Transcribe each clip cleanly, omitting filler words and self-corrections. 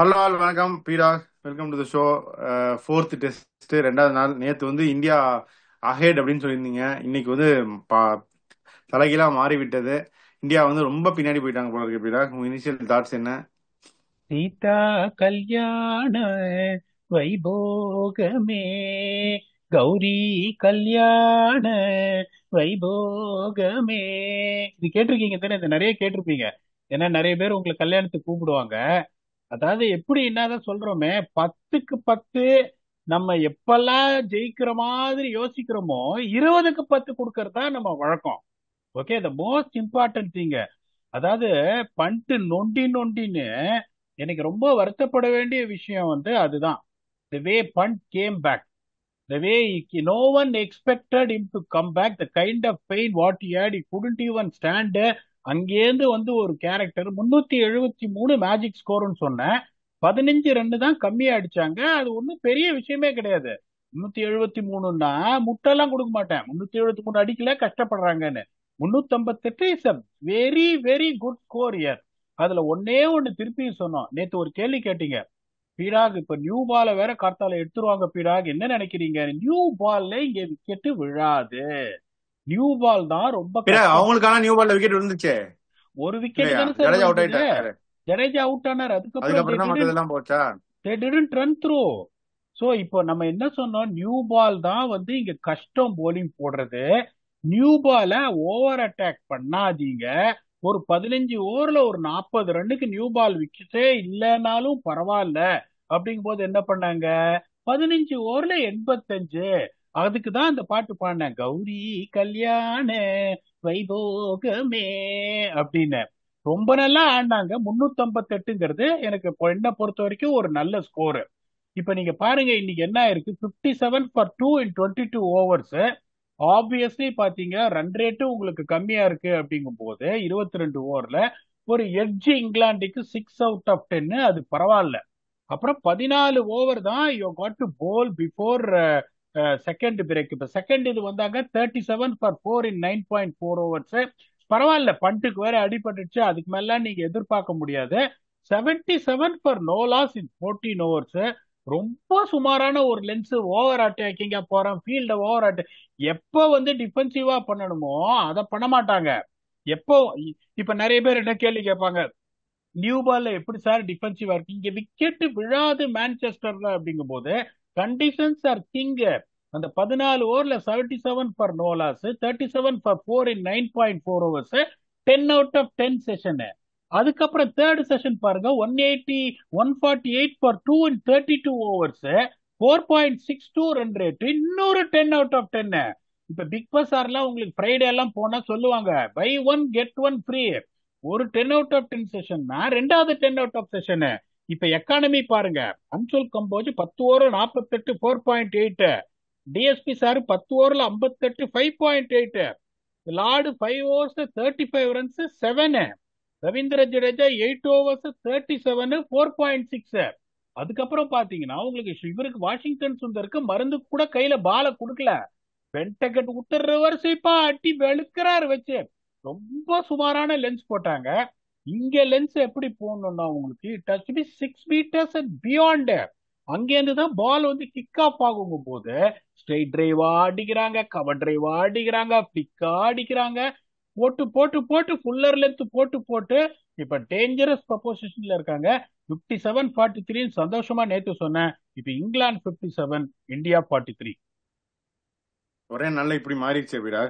Hello all வணக்கம் பீடா. Welcome to the show. Fourth test ரெண்டாவது நாள். நேற்று வந்து இந்தியா அஹெட் அப்படின்னு சொல்லியிருந்தீங்க. இன்னைக்கு வந்து பா- தலைகீழா மாறி விட்டது. இந்தியா வந்து ரொம்ப பின்னாடி போயிட்டாங்க போல இருக்கு. பீடா, உங்க இனிஷியல் தாட்ஸ் என்ன? சீதா கல்யாண வைபோகமே, கௌரி கல்யாண வைபோகமே. இது கேட்டிருக்கீங்க தானே? இது நிறைய கேட்டிருப்பீங்க. ஏன்னா நிறைய பேர் உங்களை கல்யாணத்துக்கு கூப்பிடுவாங்க. அதாவது எப்படி என்னதான் சொல்றோமே, 10க்கு 10 நம்ம எப்பெல்லாம் ஜெயிக்கிற மாதிரி யோசிக்கிறோமோ 20க்கு 10 கொடுக்கறது தான் நம்ம வழக்கம். Okay, the most important thing. அதாவது பண்ட்டு நொண்டி நொண்டின்னு எனக்கு ரொம்ப வருத்தப்பட வேண்டிய விஷயம் வந்து அதுதான். The way Pant came back, the way no one expected him to come back, the kind of pain what he had, he couldn't even stand. அங்கேருந்து வந்து ஒரு கேரக்டர் 373 மேஜிக் ஸ்கோர்னு சொன்னேன். 15 ரன் தான் கம்மியா அடிச்சாங்க. அது ஒன்றும் பெரிய விஷயமே கிடையாது. 373ன்னா முட்டெல்லாம் கொடுக்க மாட்டேன். 373 அடிக்கல, கஷ்டப்படுறாங்கன்னு. 358 is a very very good score year. அதுல ஒன்னே ஒன்னு திருப்பி சொன்னோம். நேத்து ஒரு கேள்வி கேட்டீங்க, பீடாக் இப்ப நியூ பால வேற கார்த்தால எடுத்துருவாங்க, பீடாக் என்ன நினைக்கிறீங்க? நியூ பால்ல இங்க விக்கெட் விழாது. நியூ பால் தான் ரொம்ப பீடா, கஷ்டம். அவங்களுக்கான நியூ பால்ல விக்கெட் விழுந்துச்சே ஒரு விக்கெட் இல்லையா? தானே சார் ஜடேஜா அவுட் விழுந்தது. ஆயிட்டாரு. ஜடேஜா அவுட் ஆனார். அதுக்கப்புறம் அதுக்கப்புறம் தான் மத்ததெல்லாம் போச்சா? they didn't run through. So இப்போ நம்ம என்ன சொன்னோம், நியூ பால் தான் வந்து இங்க கஷ்டம் போலிங் போடுறது. நியூ பால ஓவர் அட்டாக் பண்ணாதீங்க. ஒரு 15 ஓவர்ல ஒரு 40 ரன்னுக்கு நியூ பால் விக்கெட்டே இல்லைனாலும் பரவாயில்ல. அப்படிங்கும் போது என்ன பண்ணாங்க, 15 ஓவர்ல 85. அதுக்கு தான் அந்த பாட்டு பாடினேன், கௌரி கல்யாண வைபோகமே அப்படின்னு. ரொம்ப நல்லா ஆடினாங்க. 358ங்கிறது எனக்கு என்ன பொறுத்த வரைக்கும் ஒரு நல்ல ஸ்கோர். இப்ப நீங்க பாருங்க, இன்னைக்கு என்ன ஆயிருக்கு, 57 for 2 in 22 overs. ஆப்வியஸ்லி பாத்தீங்க, ரன் ரேட்டு உங்களுக்கு கம்மியா இருக்கு. அப்படிங்கும் போது 22 ஓவர்ல ஒரு எட்ஜ் இங்கிலாந்துக்கு 6 out of 10, அது பரவாயில்ல. அப்புறம் 14 ஓவர் தான் you got to bowl before second break. இப்ப செகண்ட் இது வந்தாங்க 37 for 4 in 9.4 overs. பரவாயில்ல, பண்ட்டுக்கு வேற அடிபட்டுச்சு, அதுக்கு மேல நீங்க எதிர்பார்க்க முடியாது. 77 for no loss in 14 overs. ரொம்ப சுமாரான ஒரு லென்ஸ். ஓவர் அட்டாக்கிங்கா போறேன், ஃபீல்ட ஓவர் அட்டாக். எப்போ வந்து டிஃபென்சிவா பண்ணணுமோ அதை பண்ண மாட்டாங்க. எப்போ இப்ப நிறைய பேர் என்ன கேள்வி கேட்பாங்க, நியூ பால்ல எப்படி சார் டிஃபென்சிவா இருக்கு? இங்க விக்கெட் விழாது மான்செஸ்டர்ல. அப்படிங்கும் போது கண்டிஷன்ஸ் ஆர் கிங். அந்த 14 ஓவர்ல 77 for no loss, 37 for 4 in 9.4 overs, 10 out of 10 session. அதுக்கப்புறம் தேர்ட் செஷன் பாருங்க, 148 for 2 in 32 overs, 4.62 run rate, இன்னொரு 10 out of 10. இப்ப பிக் பஸார்லாம் உங்களுக்கு ஃப்ரைடே எல்லாம் போனா சொல்லுவாங்க, buy one get one free. ஒரு 10 out of 10 செஷன்னா ரெண்டாவது 10 out of 10. இப்ப எக்கானமி பாருங்க, அன்சோல் கம்போஜ் 10 ஓவர் 48, 4.8. டிஎஸ்பி சார் 10 ஓவர்ல 58, 5.8. Lord 5 overs 35 runs, 7. Ravindra Jadeja 8 overs 37, 4.6. அதுக்கப்புறம் பாத்தீங்கன்னா உங்களுக்கு இவருக்கு வாஷிங்டன் சுந்தருக்கு மருந்து கூட கையில பால கொடுக்கல. பென்டகட் உத்தர் ரிவர்ஸ் இப்ப அட்டி வெளுக்கிறாரு வச்சு. ரொம்ப சுமாரான லென்ஸ் போட்டாங்க. இங்க லென்ஸ் எப்படி போடணும்னா உங்களுக்கு touch be 6 meters and beyond. அங்கேருந்து தான் பால் வந்து கிக் ஆஃப் ஆகும் போது ஸ்ட்ரெயிட் டிரைவா அடிக்கிறாங்க, கவர் டிரைவா அடிக்கிறாங்க, பிக்கா அடிக்கிறாங்க. போட்டு போட்டு போட்டு ஃபுல்லர் லென்த் போட்டு போட்டு இப்ப டேஞ்சரஸ் ப்ரொபோசிஷன்ல இருக்காங்க. 57-43 சந்தோஷமா நேத்து சொன்னேன். இப்ப இங்கிலாந்து 57, இந்தியா 43. ஒரே நாள்ல இப்படி மாறிடுச்சே பீடா.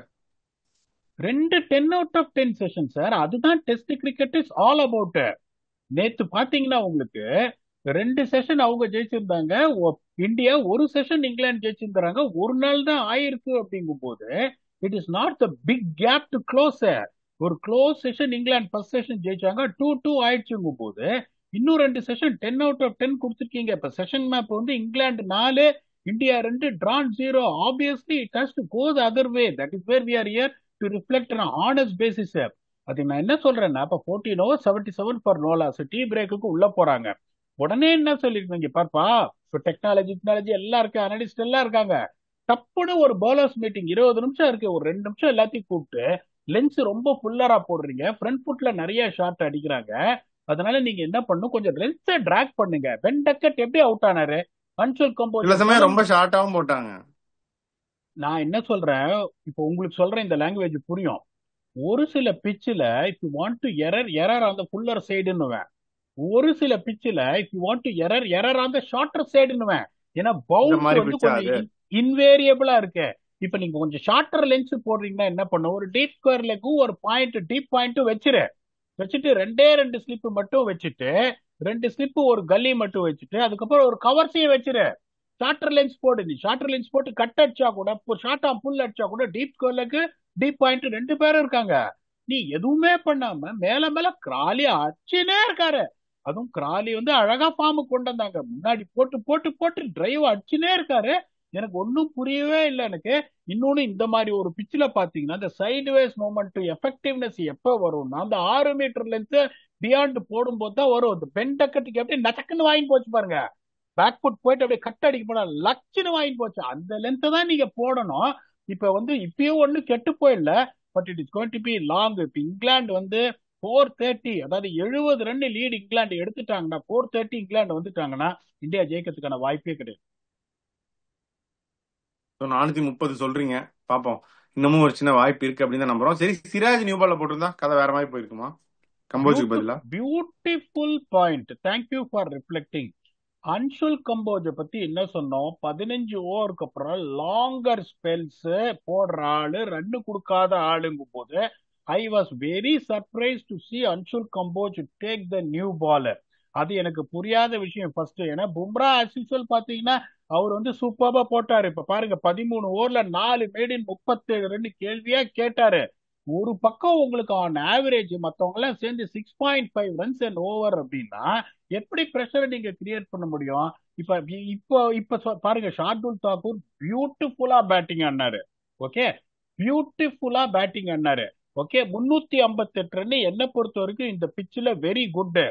ரெண்டு 10 out of 10 செஷன் சார். அதுதான் test cricket is all about. நேத்து பாத்தீங்கன்னா உங்களுக்கு ரெண்டு செஷன் அவங்க ஜெயிச்சிருந்தாங்க. இந்தியா ஒரு செஷன் இங்கிலாந்து ஜெயிச்சிருந்தாங்க. ஒரு நாள் தான் ஆயிருக்கு. அப்படிங்கும் போது it is not the big gap to close. ஒரு close session England first session ஜெயிச்சாங்க, 2-2 ஆயிடுச்சுங்கும் போது இன்னும் ரெண்டு செஷன் 10 out of 10 கொடுத்துருக்கீங்க. இப்ப செஷன் மேப் வந்து England 4, India 2, drawn 0. Obviously it has to go the other way. That is where we are here to reflect on honest basis. அது நான் என்ன சொல்றேன்னா, இப்ப 14 overs 77 for no loss, tea பிரேக்குக்கு உள்ள போறாங்க. உடனே என்ன சொல்லிருக்கீங்க பாப்பா, இப்ப டெக்னாலஜி எல்லாம் இருக்கு, அனலிஸ்ட் எல்லாம் இருக்காங்க. டப்புன்னு ஒரு பவுலர்ஸ் மீட்டிங் 20 நிமிஷம் இருக்கு, ஒரு 2 நிமிஷம் எல்லாத்தையும் கூப்பிட்டு லென்ஸ் ரொம்ப ஃபுல்லரா போடுறீங்க, ஃப்ரண்ட் ஃபுட்ல நிறைய ஷாட் அடிக்கிறாங்க. அதனால நீங்க என்ன பண்ணும், கொஞ்சம் லென்ஸை டிராக் பண்ணுங்க. பென் டக்கட் எப்படி அவுட் ஆனாரு? அன்சுல் சில கம்போஜ் சமயம் ரொம்ப ஷார்ட்டாவும் போட்டாங்க. நான் என்ன சொல்றேன், இப்போ உங்களுக்கு சொல்றேன், இந்த லாங்குவேஜ் புரியும். ஒரு சில பிச்சில் if you want to err on the fuller சைடுன்னுவேன். ஒரு சில பிச்சில் if you want to err on the shorter சைடுன்னுவேன். ஏன்னா இந்த பவுன்ஸ் மாதிரி வந்து பிச்சா கொஞ்சம் அது. இன்வேரியபிளா இருக்கு. இப்ப நீங்க கொஞ்சம் ஷார்ட்டர் லென்ஸ் போடுறீங்கன்னா என்ன பண்ணும், ஒரு டீப் ஸ்கொயர் லெக்கும் ஒரு பாயிண்ட் டீப் பாயிண்ட்டும் வச்சுட்டு ரெண்டே ரெண்டு ஸ்லிப் மட்டும் வச்சுட்டு, ரெண்டு ஸ்லிப் ஒரு கல்லி மட்டும் வச்சுட்டு, அதுக்கப்புறம் ஒரு கவர்ஸையும் வச்சிரு. ஷார்ட்டர் லென்ஸ் போடு. நீ ஷார்ட்டர் லென்ஸ் போட்டு கட் அடிச்சா கூட, ஷார்ட் ஆம் புல் அடிச்சா கூட, டீப் ஸ்கொயர்லக்கு டீப் பாயிண்ட் ரெண்டு பேரும் இருக்காங்க. நீ எதுவுமே பண்ணாம மேல மேல கிராலி அடிச்சுனே இருக்காரு. அதுவும் கிராலி வந்து அழகா ஃபார்ம் கொண்டு வந்தாங்க. முன்னாடி போட்டு போட்டு போட்டு டிரைவ் அடிச்சுனே இருக்காரு. எனக்கு ஒன்னும் புரியவே இல்லை எனக்கு. இன்னொன்னு, இந்த மாதிரி ஒரு பிச்சில் பாத்தீங்கன்னா இந்த சைட்வேஸ் மூமெண்ட் எஃபெக்டிவ்னஸ் எப்ப வரும்னா, அந்த 6 மீட்டர் லென்த் பியாண்ட் போடும்போது தான் வரும். இந்த பென் டக்கட்டுக்கு எப்படி நச்சக்குன்னு வாங்கி போச்சு பாருங்க. பேக் ஃபுட் போயிட்டு அப்படியே கட் அடிக்க போனா லட்சுன்னு வாங்கி போச்சு. அந்த லென்த் தான் நீங்க போடணும். இப்ப வந்து இப்பயும் ஒண்ணு கெட்டு போயிடல. But it is going to be long. இப்ப இங்கிலாந்து வந்து 430, அதாவது 70 ரன் லீடு இங்கிலாந்து எடுத்துட்டாங்கன்னா, 430 இங்கிலாந்து வந்துட்டாங்கன்னா இந்தியா ஜெயிக்கிறதுக்கான வாய்ப்பே கிடையாது. 430 சொல்றீங்க, பாப்போம். இன்னமும் ஒரு சின்ன வாய்ப்பு இருக்கு அப்படின்னு தான் நம்புறோம். சரி, சிராஜ் நியூ பால்ல போட்டிருந்தா கதை வேற மாதிரி போயிருக்குமா கம்போஜுக்கு பதிலா? Beautiful point. Thank you for reflecting. Anshul Kamboj பத்தி என்ன சொன்னோம், 15 ஓவருக்கு அப்புறம் லாங்கர் ஸ்பெல்ஸ் போடுற ஆளு, ரன்னு கொடுக்காத ஆளுங்கும் போது I was very surprise to see Anshul Kamboj take the new bowler. அது எனக்கு புரியாத விஷயம் ஃபர்ஸ்ட். ஏன்னா பும்ரா as usual பாத்தீங்கன்னா அவர் வந்து சூப்பரா போட்டாரு. இப்ப பாருங்க 13 ஓவர்ல 4 மேடின் 37 ரன் கேள்வியா கேட்டாரு. ஒரு பக்கம் உங்களுக்கு ஆன் ஆவரேஜ் மத்தவங்க எல்லாம் சேர்ந்து 6.5 ரன்ஸ் அண்ட் ஓவர் அப்படின்னா எப்படி பிரஷரை நீங்க கிரியேட் பண்ண முடியும்? இப்ப பாருங்க, ஷார்துல் தாக்கூர் பியூட்டிஃபுல்லா பேட்டிங் ஆனாரு. ஓகே, பியூட்டிஃபுல்லா பேட்டிங் ஆனாரு. ஓகே, 358 ரன் என்ன பொறுத்த வரைக்கும் இந்த பிச்சில் வெரி குட்.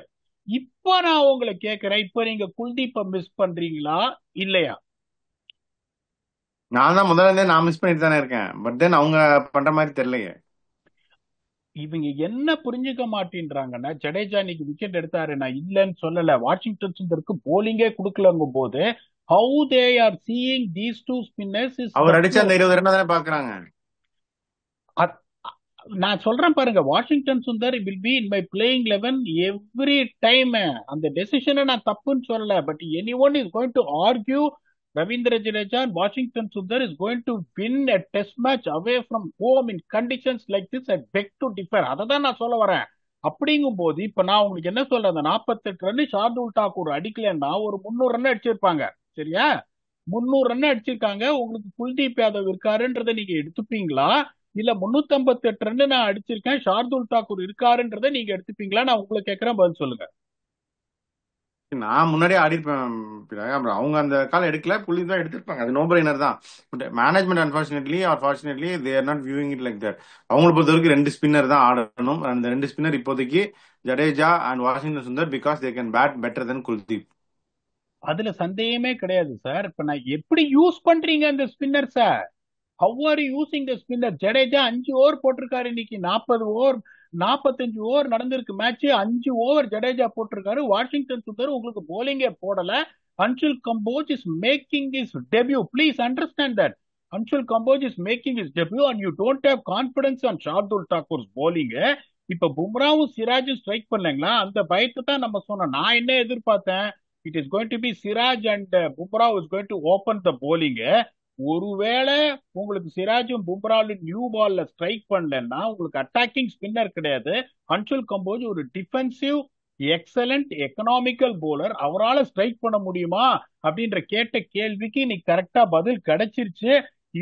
இப்ப நான் உங்களை கேட்கிறேன், இப்ப நீங்க குல்தீப்பை மிஸ் பண்றீங்களா இல்லையா? நான் தான் முதல்ல இருந்தே நான் மிஸ் பண்ணிட்டு தானே இருக்கேன். பட் தென் அவங்க பண்ற மாதிரி தெரியலையே. இவங்க என்ன புரிஞ்சுக்க மாட்டேன்றாங்கன்னா, ஜடேஜா இன்னைக்கு விக்கெட் எடுத்தாரு, நான் இல்லைன்னு சொல்லல. வாஷிங்டன் சுந்தருக்கு போலிங்கே கொடுக்கலங்கும் போது how they are seeing these two spinners is அவர் அடிச்ச அந்த 20 ரன் தானே பாக்குறாங்க. நான் சொல்றேன் பாருங்க, Washington Sundar will be in my playing 11 every time. அந்த டெசிஷனை நான் தப்புன்னு சொல்லல. But any one is going to argue Ravindra Jadeja and Washington Sundar is going to win a test match away from home in conditions like this. I beg to differ. அதை தான் நான் சொல்ல வரேன். அப்படிங்கும் போது இப்ப நான் உங்களுக்கு என்ன சொல்றேன், அந்த 48 ரன் ஷார்துல் தாக்கூர் அடிக்கலன்னா ஒரு 300 ரன் அடிச்சிருப்பாங்க. சரியா? 300 ரன் அடிச்சிருக்காங்க. உங்களுக்கு குல்தீப் யாதவ் இருக்காருன்றதை நீங்க எடுத்துப்பீங்களா, இல்ல 358 ரன் நான் அடிச்சிருக்கேன் ஷார்துல் தாக்கூர் இருக்காருன்றதை நீங்க எடுத்துப்பீங்களா? நான் உங்களை கேட்கறேன், பதில் சொல்லுங்க. நான் முன்னாடியே ஆடிருப்பேன். அப்புறம் அவங்க அந்த காலம் எடுக்கல, புள்ளி தான் எடுத்திருப்பாங்க. அது நோ பிரைனர் தான். But management unfortunately or fortunately they are not viewing it like that. அவங்களை பொறுத்த வரைக்கும் 2 ஸ்பின்னர் தான் ஆடணும். அந்த 2 ஸ்பின்னர் இப்போதைக்கு Jadeja and Washington Sundar, because they can bat better then Kuldeep. அதுல சந்தேகமே கிடையாது சார். இப்ப நான் எப்படி யூஸ் பண்றீங்க அந்த spinner sir? How are using the spinner? Jadeja 5 over போட்டிருக்காரு இன்னைக்கு. 40 ஓவர் 45 ஓவர் நடந்திருக்கு மேட்ச். 5 ஓவர் ஜடேஜா போட்டிருக்காரு. வாஷிங்டன் சுந்தர் உங்களுக்கு போலிங்கே போடல. Anshul Kamboj is making is debut. Please understand that. Anshul Kamboj is making is debut and you don't have confidence on Shardul Thakur bowling. இப்ப பும்ராவும் சிராஜும் ஸ்ட்ரைக் பண்ணலங்களா, அந்த பயத்தை தான் நம்ம சொன்னோம். நான் என்ன எதிர்பார்த்தேன், it is going to be Siraj and Bumrah is going to open the bowling. ஒருவேளை உங்களுக்கு சிராஜும் பும்ராலும் நியூ பால்ல ஸ்ட்ரைக் பண்ணலன்னா உங்களுக்கு அட்டாக்கிங் ஸ்பின்னர் கிடையாது. அன்சுல் கம்போஜ் ஒரு டிஃபென்சிவ் எக்ஸலண்ட் எக்கனாமிக்கல் போலர். அவரால் ஸ்ட்ரைக் பண்ண முடியுமா அப்படின்ற கேட்ட கேள்விக்கு இன்னைக்கு கரெக்டா பதில் கிடைச்சிருச்சு.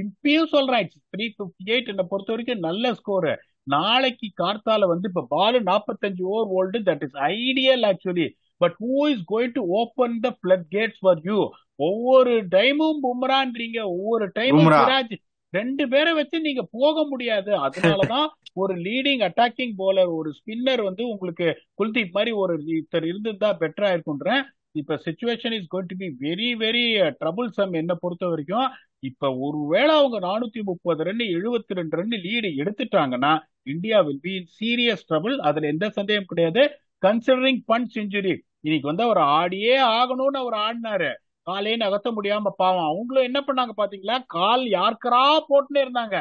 இப்பயும் சொல்றேன், இட்ஸ் 358 என்னை பொறுத்த வரைக்கும் நல்ல ஸ்கோர். நாளைக்கு கார்த்தால வந்து இப்ப ball 45 over old, that is ideal actually. But who is going to open the flood gates for you? ஒவ்வொரு டைமும் பும்ரான்றீங்க, ஒவ்வொரு டைமும் பும்ரா சிராஜ். 2 பேரை வச்சு நீங்க போக முடியாது. அதனாலதான் ஒரு லீடிங் அட்டாக்கிங் போலர், ஒரு ஸ்பின்னர் வந்து உங்களுக்கு குல்தீப் மாதிரி ஒரு இத்தர் இருந்திருந்தா பெட்டரா இருக்குன்றேன். இப்ப situation is going to be very very troublesome என்ன பொறுத்த வரைக்கும். இப்ப ஒருவேளை அவங்க 430 ரன் 72 ரன் லீடு எடுத்துட்டாங்கன்னா India will be in serious trouble. அதுல எந்த சந்தேகம் கிடையாது. Considering Pant injury. இன்னைக்கு வந்து அவர் ஆடியே ஆகணும்னு அவர் ஆடினாரு, காலே நகர்த்த முடியாம பாவம். அவங்களும் என்ன பண்ணாங்க பாத்தீங்களா, கால் யாருக்கரா போட்டுனே இருந்தாங்க.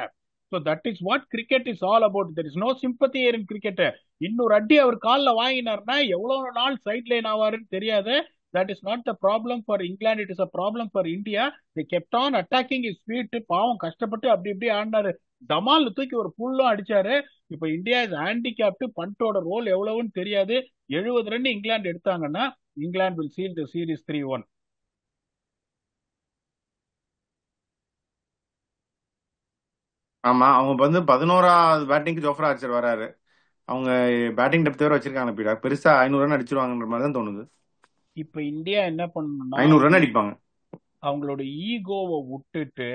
So that is what cricket is all about. There is no sympathy here in cricket. இன்னொரு அடி அவர் கால்ல வாங்கினார்னா எவ்வளவு நாள் சைட் லைன் ஆவாருன்னு தெரியாது. That is not the problem for England. It is a problem for India. They kept on attacking his feet. பாவம் கஷ்டப்பட்டு அப்படி இப்படி ஆடினாரு. தமால் தூக்கி ஒரு புல்லும் அடிச்சாரு. இப்ப இந்தியா இஸ் ஹேண்டிகேப்டு. பண்டோட ரோல் எவ்வளவுன்னு தெரியாது. 70 ரன் இங்கிலாந்து எடுத்தாங்கன்னா England will seal the series 3-1. ஆமா, அவங்க வந்து 11வது பேட்டிங்க்கு ஜோஃப்ரா ஆர்ச்சர் வராரு. அவங்க பேட்டிங் டெப்த் வேற வச்சிருக்காங்க பீடா. பெருசா 500 ரன் அடிச்சிருவாங்கன்ற மாதிரி தான் தோணுது. இப்ப இந்தியா என்ன பண்ணணும்னா 500 ரன் அடிப்பாங்க. அவங்களோட ஈகோவை விட்டுட்டு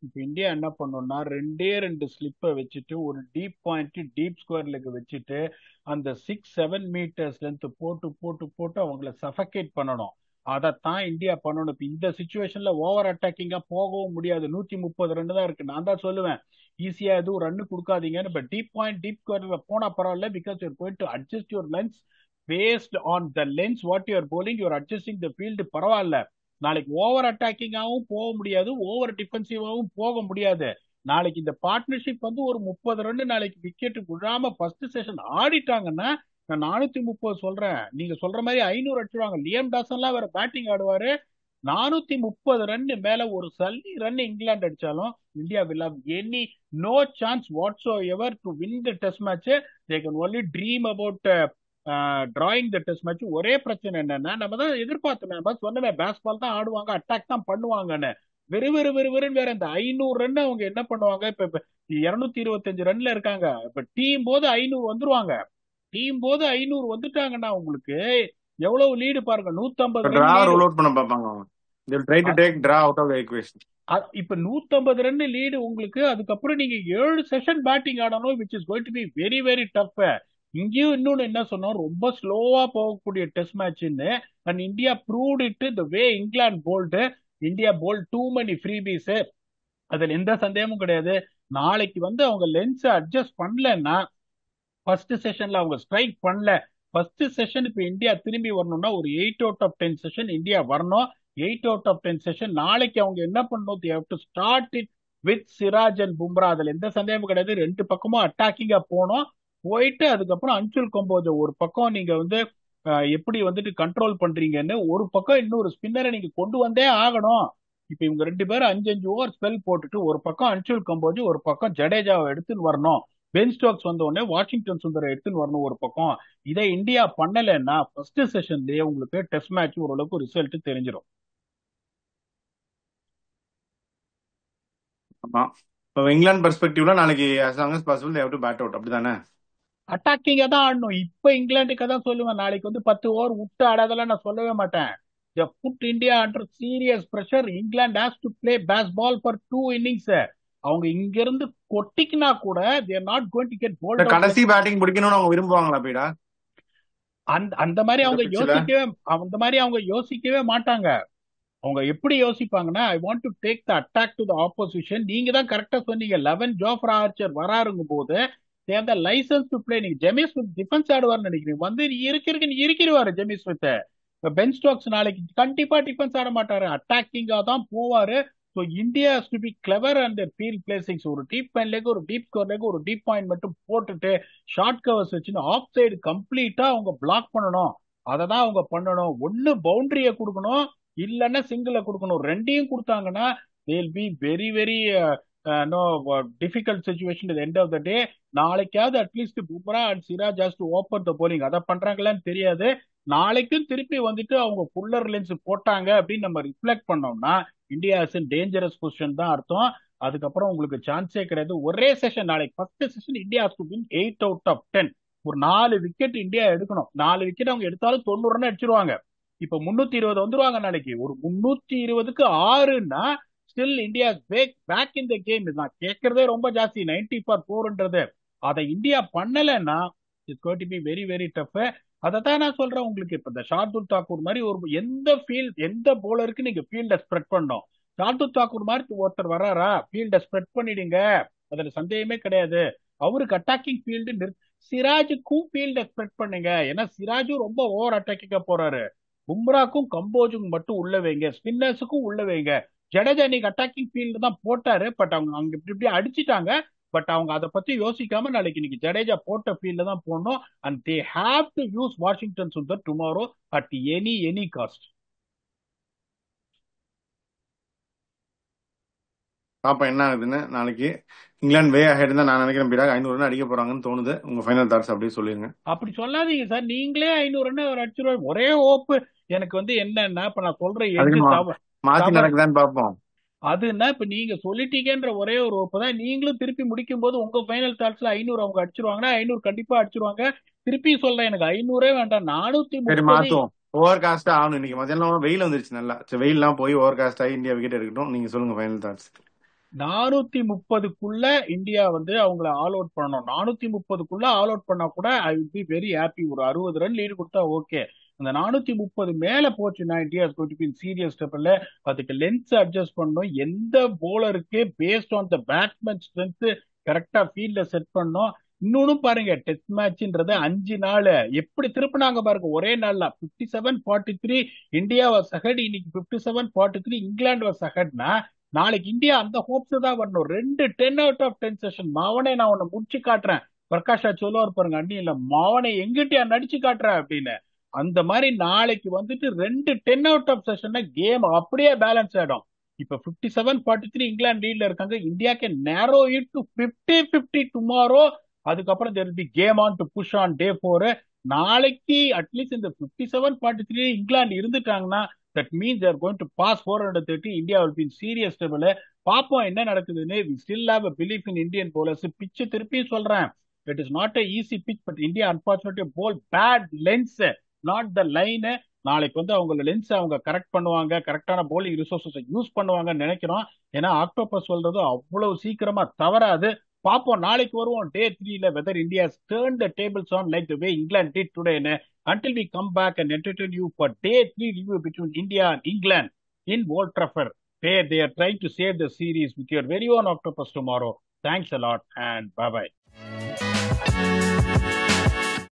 இப்ப இந்தியா என்ன பண்ணணும்னா 2 ஸ்லிப்பை வச்சுட்டு ஒரு deep point deep square leg வச்சுட்டு அந்த 6-7 மீட்டர்ஸ் லென்த் போட்டு போட்டு போட்டு அவங்கள சஃபகேட் பண்ணணும். அதைத்தான் இந்தியா பண்ணணும். இப்ப இந்த சுச்சுவேஷன்ல ஓவர் அட்டாக்கிங்கா போகவும் முடியாது. 130 ரன் தான் இருக்கு. நான் தான் சொல்லுவேன் ஈஸியா எதுவும் ரன் கொடுக்காதீங்கன்னு. பட் டீப் பாயிண்ட் டீப் ஸ்கொயர்ல போனா பரவாயில்ல, because you're going to adjust your lengths based on the lengths what you're bowling. You're adjusting the field. பரவாயில்ல, நாளைக்கு ஓவர் அட்டாக்கிங்காகவும் போக முடியாது, ஓவர் டிஃபென்சிவாகவும் போக முடியாது. நாளைக்கு இந்த பார்ட்னர்ஷிப் வந்து ஒரு 30 ரன் நாளைக்கு விக்கெட் விழாம ஃபர்ஸ்ட் செஷன் ஆடிட்டாங்கன்னா நான் 430 சொல்றேன். நீங்க சொல்ற மாதிரி 500 அடிச்சிருவாங்க. லியம் டாசன்லாம் வேற பேட்டிங் ஆடுவாரு. 430 ரன் மேல ஒரு சல்லி ரன் இங்கிலாந்து அடிச்சாலும் India will have any no chance whatsoever to win the test match. They can only dream about drawing the test match. ஒரே பிரச்சனை என்னன்னா, நம்ம தான் எதிர்பார்த்தோம், சொன்னமே பேஸ்பால் தான் ஆடுவாங்க, அட்டாக் தான் பண்ணுவாங்கன்னு. வெறு வெறு வெறு வெறுன்னு வேற இந்த 500 ரன் அவங்க என்ன பண்ணுவாங்க. இப்ப 225 ரன்ல இருக்காங்க. இப்ப டீம் போது 500 வந்துருவாங்க. டீம் போது 500 வந்துட்டாங்கன்னா உங்களுக்கு எவ்வளவு லீடு பாருங்க. 150 run draw lead. Roll out பண்ண பார்ப்பாங்க அவங்க. they will try to take draw out of the equation. இப்ப 150 ரன் லீடு உங்களுக்கு. அதுக்கப்புறம் நீங்க 7 செஷன் பேட்டிங் ஆடணும், which is going to be very very tough. இங்கேயும் இன்னொன்னு என்ன சொன்னோம், ரொம்ப ஸ்லோவா போகக்கூடிய டெஸ்ட் மேட்ச்னு. And India proved it the way England bowled. India bowled too many freebies. அதுல எந்த சந்தேகமும் கிடையாது. நாளைக்கு வந்து அவங்க லென்ஸ் அட்ஜஸ்ட் பண்ணலன்னா, ஃபர்ஸ்ட் செஷன்ல அவங்க ஸ்ட்ரைக் பண்ணல. ஃபர்ஸ்ட் செஷன் இப்ப இந்தியா திரும்பி வரணும்னா ஒரு 8 அவுட் ஆஃப் 10 செஷன் இந்தியா வரணும். 8 அவுட் ஆஃப் 10 செஷன் நாளைக்கு அவங்க என்ன பண்ணணும், they have to start it with Siraj and Bumrah. அதுல எந்த சந்தேகமும் கிடையாது. ரெண்டு பக்கமும் அட்டாக்கிங்கா போனோம். போயிட்டு அதுக்கப்புறம் அன்சுல் கம்போஜ் ஒரு பக்கம் நீங்க வந்து எப்படி வந்துட்டு கண்ட்ரோல் பண்றீங்கன்னு, ஒரு பக்கம் இன்னொரு ஸ்பின்னரை நீங்க கொண்டு வந்தே ஆகணும். இப்ப இவங்க 2 பேரும் 5 ஓவர் ஸ்பெல் போட்டுட்டு ஒரு பக்கம் அன்சுல் கம்போஜ் ஒரு பக்கம் ஜடேஜாவை எடுத்துன்னு வரணும். பென் ஸ்டோக்ஸ் வந்த உடனே வாஷிங்டன் சுந்தரை எடுத்துன்னு வரணும் ஒரு பக்கம். இதை இந்தியா பண்ணலைன்னா ஃபர்ஸ்ட் செஷன்லயே உங்களுக்கு டெஸ்ட் மேட்ச் ஓரளவுக்கு ரிசல்ட் தெரிஞ்சிடும். ஆமா, இப்போ இங்கிலாந்து பெர்ஸ்பெக்டிவ்ல நாளைக்கு as long as possible they have to bat out, அப்படிதானே? அட்டாக்கிங்கா தான் ஆடணும். இப்ப இங்கிலாந்துக்கு தான் சொல்லுவேன். நாளைக்கு வந்து 10 ஓவர் விட்டு ஆடாதெல்லாம் நான் சொல்லவே மாட்டேன். They put India under serious pressure. England has to play baseball for 2 innings. அவங்க இங்க இருந்து கொட்டிக்கினா கூட they are not going to get bowled out. கடைசி பேட்டிங் பிடிக்கணும்னு அவங்க விரும்புவாங்களா பீடா? அந்த மாதிரி அவங்க யோசிக்கவே மாட்டாங்க. அவங்க எப்படி யோசிப்பாங்கன்னா, I want to take the attack to the opposition. நீங்க தான் கரெக்டா சொன்னீங்க. 11 ஜோஃப்ரா ஆர்ச்சர் வராருங்க போது தேர்ந்த லைசன்ஸ் டு பிளே. நீங்க ஜெமி ஸ்மித் டிஃபென்ஸ் ஆடுவார்னு நினைக்கிறீங்க, வந்து இருக்கிறவாரு ஜெமி ஸ்மித். பென் ஸ்டோக்ஸ் நாளைக்கு கண்டிப்பா டிஃபென்ஸ் ஆட மாட்டாரு, அட்டாக்கிங்கா தான் போவாரு. So India has to be clever and field placings. ஒரு டீப் பாயிண்ட் லேக், ஒரு டீப் ஸ்கோர் லேக், ஒரு டீப் பாயிண்ட் மட்டும் போட்டுட்டு ஷார்ட் கவர்ஸ் வச்சுன்னு ஆஃப் சைடு கம்ப்ளீட்டா அவங்க பிளாக் பண்ணணும். அதை தான் அவங்க பண்ணணும். ஒன்னு பவுண்டரியை கொடுக்கணும், இல்லைன்னா சிங்கிளை கொடுக்கணும். ரெண்டையும் கொடுத்தாங்கன்னா they'll be very very no difficult situation at the end of the day. நாளைக்காவது at least Bumrah and Siraj has to open the bowling. அதை பண்றாங்களான்னு தெரியாது. நாளைக்கும் திருப்பி வந்துட்டு அவங்க புல்லர் லென்ஸ் போட்டாங்க அப்படின்னு நம்ம ரிஃப்ளெக்ட் பண்ணோம்னா India is in dangerous position தான் அர்த்தம். அதுக்கப்புறம் உங்களுக்கு சான்ஸே கிடையாது. ஒரே செஷன் நாளைக்கு first session India has to win 8 out of 10. ஒரு 4 விக்கெட் இந்தியா எடுக்கணும். 4 விக்கெட் அவங்க எடுத்தாலும் 90 ரன் அடிச்சிருவாங்க. இப்ப 320 வந்துருவாங்க நாளைக்கு. ஒரு 320க்கு 6ன்னா still India back in the game. நான் கேட்கறதே ரொம்ப ஜாஸ்தி, 90 for 4ன்றது. அதை இந்தியா பண்ணலைன்னா it's going to be very very tough. அதை தான் நான் சொல்றேன் உங்களுக்கு. இப்ப இந்த ஷார்துல் தாக்கூர் மாதிரி ஒரு எந்த போலருக்கு நீங்க ஃபீல்ட ஸ்ப்ரெட் பண்ணணும். ஷார்துல் தாக்கூர் மாதிரி ஒருத்தர் வராரா, ஃபீல்ட ஸ்ப்ரெட் பண்ணிடுங்க, அதுல சந்தேகமே கிடையாது. அவருக்கு அட்டாக்கிங் ஃபீல்டு சிராஜுக்கும் ஃபீல்ட் எக்ஸ்பெக்ட் பண்ணுங்க. ஏன்னா சிராஜும் ரொம்ப ஓவர் அட்டாக்கிங்க போறாரு. பும்ராக்கும் கம்போஜுக்கும் மட்டும் உள்ள வைங்க, ஸ்பின்னர்ஸுக்கும் உள்ள வைங்க. ஜடேஜா இன்னைக்கு அட்டாக்கிங் ஃபீல்டு தான் போட்டாரு, பட் அவங்க அங்க இப்படி இப்படி அடிச்சிட்டாங்க. பட் அவங்க அதை பத்தி யோசிக்காம நாளைக்கு இன்னைக்கு ஜடேஜா போட்ட ஃபீல்டு தான் போடணும். And they have to use Washington Sundar tomorrow at any cost. பாப்பா என்ன ஆகுதுன்னு நாளைக்கு. இங்கிலாந்து வே அஹெட் தான் நான் நினைக்கிறேன். பிராக் 500 ரன் அடிக்க போறாங்கன்னு தோணுது. உங்க ஃபைனல் தாட்ஸ் அப்படியே சொல்லிருங்க. அப்படி சொல்லாதீங்க சார், நீங்களே 500 ரன் அவர் அடிச்சிருவாரு. ஒரே ஹோப் எனக்கு வந்து என்னன்னா, இப்ப நான் சொல்ற எது அதுக்கு மாத்தி நடக்குதான்னு பாப்போம். அதுன்னா இப்ப நீங்க சொல்லிட்டீங்கன்ற ஒரே ஒரு ஹோப் தான். நீங்களும் திருப்பி முடிக்கும் போது உங்க ஃபைனல் தாட்ஸ்ல 500 அவங்க அடிச்சிருவாங்கன்னா 500 கண்டிப்பா அடிச்சிருவாங்க. திருப்பி சொல்றேன், எனக்கு 500 வேண்டாம், 430. மாத்துவோம். ஓவர் காஸ்ட் ஆகணும். இன்னைக்கு மத்தியானம் வெயில் வந்துருச்சு நல்லா. வெயில்லாம் போய் ஓவர் காஸ்ட் ஆகி இந்தியா விக்கெட் எடுக்கட்டும். நீங்க சொல்லுங்க ஃபைனல் தாட்ஸ். 430க்குள்ள இந்தியா வந்து அவங்கள ஆல் அவுட் பண்ணணும். 430க்குள்ள ஆல் அவுட் பண்ணா கூட I will be very happy. ஒரு 60 ரன் லீடு கொடுத்தா ஓகே. அந்த 430 மேல போச்சுன்னா India is going to be in serious trouble. அதுக்கு லென்ஸ் அட்ஜஸ்ட் பண்ணணும். எந்த போலருக்கு based on the batsman strength கரெக்டா ஃபீல்ட்ல செட் பண்ணணும். இன்னொன்னு பாருங்க, டெஸ்ட் மேட்ச்ன்றது 5 நாள் எப்படி திருப்பினாங்க பாருங்க ஒரே நாள்ல. 57-43 இந்தியா வாஸ் அஹெட். இன்னைக்கு 57-43 இங்கிலாந்து வாஸ் அஹெட்னா நாளைக்கு இந்தியா அந்த ஹோப்ஸ் தான் வரணும். 2 10 அவுட் ஆஃப் 10 செஷன். மாவனே நான் உன்னை முடிச்சு காட்டுறேன். பிரகாஷ் ராஜ் சொல்லுவார் பாருங்க அண்ணியில, மாவனை எங்கிட்டயா நடிச்சு காட்டுறேன் அப்படின்னு. அந்த மாதிரி நாளைக்கு வந்துட்டு 2 10 அவுட் ஆஃப் செஷன் கேம் அப்படியே பேலன்ஸ் ஆயிடும். இப்ப 57-43 இங்கிலாந்து லீட்ல இருக்காங்க. இந்தியா கேன் நேரோ இட் டு 50-50 டுமாரோ. அதுக்கப்புறம் there will be game on to push on day 4. நாளைக்கு அட்லீஸ்ட் இந்த 57-43 England இருந்துட்டாங்கன்னா that means they are going to pass 430. India will be in serious trouble. பாப்போம் என்ன நடக்குதுன்னு. we still have a belief in Indian bowlers. பிச்சு திருப்பி சொல்றேன், it is not a easy pitch, but India unfortunately bowl bad lens, not the line. நாளைக்கு வந்து அவங்க lens அவங்க கரெக்ட் பண்ணுவாங்க, கரெக்டான bowling resources யூஸ் பண்ணுவாங்கன்னு நினைக்கிறோம். ஏன்னா ஆக்டோபஸ் சொல்றது அவ்வளவு சீக்கிரமா தவறாது. பாப்போம் நாளைக்கு வருவோம் டே 3ல whether India has turned the tables on like the way England did today. Until we come back and entertain you for day 3 review between India and England in Old Trafford, where they are trying to save the series with your very own Octopus tomorrow. Thanks a lot and bye bye.